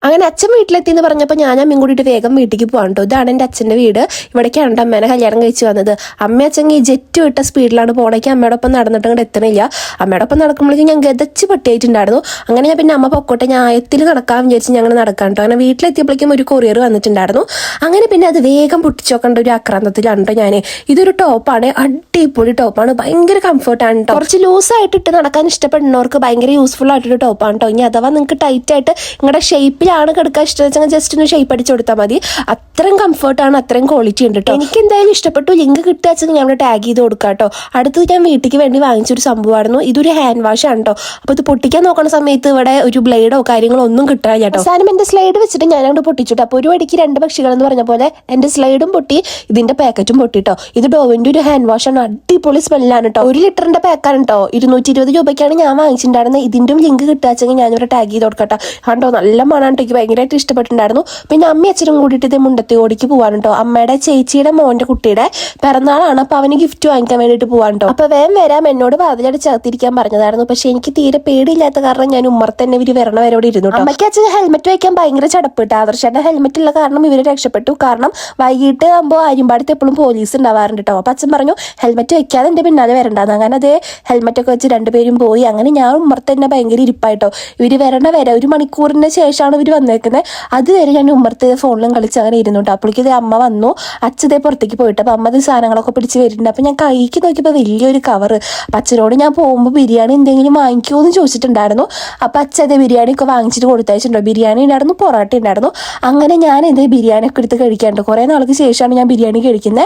അങ്ങനെ അച്ഛൻ വീട്ടിലെത്തി എന്ന് പറഞ്ഞപ്പോൾ ഞാൻ അമ്മയും കൂടിയിട്ട് വേഗം വീട്ടിലേക്ക് പോകാൻ കേട്ടോ. ഇതാണ് എൻ്റെ അച്ഛൻ്റെ വീട്. ഇവിടേക്കാണ് അമ്മേനെ കല്യാണം കഴിച്ച് വന്നത്. അമ്മ അച്ഛൻ ഈ ജെറ്റ് വിട്ട സ്പീഡിലാണ് പോണേക്ക് അമ്മയോടൊപ്പം നടന്നിട്ട് അങ്ങോട്ട് എത്തണില്ല. അമ്മയോടൊപ്പം നടക്കുമ്പോഴേക്കും ഞാൻ ഗതച്ച് പട്ടിയായിട്ടുണ്ടായിരുന്നു. അങ്ങനെ ഞാൻ പിന്നെ അമ്മ പൊക്കോട്ടെ ഞാൻ ആയത്തിൽ നടക്കാൻ വിചാരിച്ച് ഞങ്ങൾ നടക്കാൻ കേട്ടോ. അങ്ങനെ വീട്ടിലെത്തിയപ്പോഴേക്കും ഒരു കൊറിയർ വന്നിട്ടുണ്ടായിരുന്നു. അങ്ങനെ പിന്നെ അത് വേഗം പൊട്ടിച്ചോക്കേണ്ട ഒരു ആക്രാന്തത്തിലാണ് കേട്ടോ ഞാൻ. ഇതൊരു ടോപ്പാണ്, അടിപൊളി ടോപ്പാണ്, ഭയങ്കര കംഫർട്ടാണ് കേട്ടോ. കുറച്ച് ലൂസായിട്ട് ഇട്ട് നടക്കാൻ ഇഷ്ടപ്പെടുന്നവർക്ക് ഭയങ്കര യൂസ്ഫുൾ ആയിട്ടൊരു ടോപ്പാണ് കേട്ടോ. ഇനി അഥവാ നിങ്ങൾക്ക് ടൈറ്റ് ആയിട്ട് നിങ്ങളുടെ ഷേപ്പിലാണ് കിടക്കാൻ ഇഷ്ടം ജസ്റ്റ് ഒന്ന് ഷേപ്പ് അടിച്ച് കൊടുത്താൽ മതി. അത്രയും കംഫർട്ടാണ്, അത്രയും ക്വാളിറ്റി ഉണ്ട് കേട്ടോ. എനിക്ക് എന്തായാലും ഇഷ്ടപ്പെട്ടു. ലിങ്ക് കിട്ടുക വെച്ചാൽ ഞാൻ ടാഗ് ചെയ്ത് കൊടുക്കാം കേട്ടോ. അടുത്തത് ഞാൻ വീട്ടിലേക്ക് വേണ്ടി വാങ്ങിച്ചൊരു സംഭവമായിരുന്നു. ഇതൊരു ഹാൻഡ് വാഷ് ആണ് കേട്ടോ. അപ്പോൾ ഇത് പൊട്ടിക്കാൻ നോക്കുന്ന സമയത്ത് ഇവിടെ ഒരു ബ്ലേഡോ കാര്യങ്ങളോ ഒന്നും കിട്ടാൻ കേട്ടോ. അവസാനം എൻ്റെ സ്ലൈഡ് വെച്ചിട്ട് ഞാൻ അങ്ങോട്ട് പൊട്ടിച്ചിട്ടു. അപ്പോൾ ഒരു വടിക്ക് രണ്ട് പക്ഷികൾ എന്ന് പറഞ്ഞ പോലെ എൻ്റെ സ്ലൈഡും പൊട്ടി, ഇതിന്റെ പാക്കറ്റും പൊട്ടിട്ടോ. ഇത് ഡോവിന്റെ ഒരു ഹാൻഡ് വാഷ് ആണ്, അടിപൊളി സ്മെല്ലാണ് കേട്ടോ. 1 ലിറ്ററിന്റെ പാക്കാണ് കേട്ടോ. 220 രൂപയ്ക്കാണ് ഞാൻ വാങ്ങിച്ചിട്ടുണ്ടായിരുന്നത്. ഇതിന്റെ ലിങ്ക് കിട്ടുകയെങ്കിൽ ഞാനിവിടെ ടാഗ് ചെയ്ത് കൊടുക്കട്ടോ. കണ്ടോ നല്ല മണാണ്. എനിക്ക് ഭയങ്കരമായിട്ട് ഇഷ്ടപ്പെട്ടിട്ടുണ്ടായിരുന്നു. പിന്നെ അമ്മ അച്ഛനും കൂടിയിട്ട് ഇത് മുണ്ടത്തിയോടിക്ക് പോവാൻ കേട്ടോ. അമ്മയുടെ ചേച്ചിയുടെ മോന്റെ കുട്ടിയുടെ പിറന്നാളാണ്. അപ്പൊ അവന് ഗിഫ്റ്റ് വാങ്ങിക്കാൻ വേണ്ടിയിട്ട് പോവാൻ കേട്ടോ. അപ്പൊ വേഗം വരാം എന്നോട് വാതിലടി ചേർത്തിരിക്കാൻ പറഞ്ഞതായിരുന്നു. പക്ഷെ എനിക്ക് തീരെ പേടിയില്ലാത്ത കാരണം ഞാൻ ഉമ്മർത്ത് തന്നെ ഇവര് വരണ വരെ ഇവിടെ ഇരുന്നു. അമ്മയ്ക്ക് അച്ഛൻ ഹെൽമെറ്റ് വയ്ക്കാൻ ഭയങ്കര ചടപ്പിട്ട്. ആദർശന്റെ ഹെൽമെറ്റ് ഉള്ള കാരണം ഇവര് രക്ഷപ്പെട്ടു. കാരണം വൈകിട്ട് ആകുമ്പോൾ ആര്യമ്പാടത്ത് എപ്പോഴും പോലീസ് ഉണ്ടാവാറുണ്ട് കേട്ടോ. അപ്പൊ അച്ഛൻ പറഞ്ഞു ഹെൽമെറ്റ് വെക്കാതെ എന്റെ പിന്നാലെ വരണ്ടാന്ന്. അങ്ങനെ അതേ ഹെൽമെറ്റ് ഒക്കെ വെച്ച് രണ്ടുപേരും പോയി. അങ്ങനെ ഞാൻ ഉമ്മർത്ത് തന്നെ ഭയങ്കര ഇരിപ്പായിട്ടോ. ഇവര് വരണ വരെ 1 മണിക്കൂറിന് ശേഷമാണ് ഇവര് വന്നേക്കുന്നത്. അതുവരെ ഞാൻ ഉമ്മർത്ത് ഫോണിലും കളിച്ച് അങ്ങനെ ഇരുന്നുണ്ട്. അപ്പോഴേക്കും ഇത് അമ്മ വന്നു. അച്ഛതേ പുറത്തേക്ക് പോയിട്ട് അപ്പൊ അമ്മ സാധനങ്ങളൊക്കെ പിടിച്ച് വരുന്നുണ്ട്. അപ്പൊ ഞാൻ കൈക്ക് നോക്കിയപ്പോൾ വലിയൊരു കവറ്. അപ്പൊ അച്ഛനോട് ഞാൻ പോകുമ്പോൾ ബിരിയാണി എന്തെങ്കിലും വാങ്ങിക്കുമോ എന്ന് ചോദിച്ചിട്ടുണ്ടായിരുന്നു. അപ്പൊ അച്ഛതേ ബിരിയാണി ഒക്കെ വാങ്ങിച്ചിട്ട് കൊടുത്തയച്ചിട്ടുണ്ടോ. ബിരിയാണി ഉണ്ടായിരുന്നു, പൊറോട്ട ഉണ്ടായിരുന്നു. അങ്ങനെ ഞാൻ ഇതേ ബിരിയാണി ഒക്കെ എടുത്ത് കഴിക്കാറുണ്ട്. കുറെ നാൾക്ക് ശേഷമാണ് ഞാൻ ബിരിയാണി കഴിക്കുന്നത്.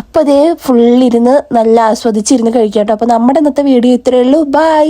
അപ്പൊ അതേ ഫുള്ളിരുന്ന് നല്ല ആസ്വദിച്ചിരുന്ന് കഴിക്കാട്ടോ. അപ്പൊ നമ്മുടെ ഇന്നത്തെ വീഡിയോ ഇത്രയേ ഉള്ളൂ. ബൈ.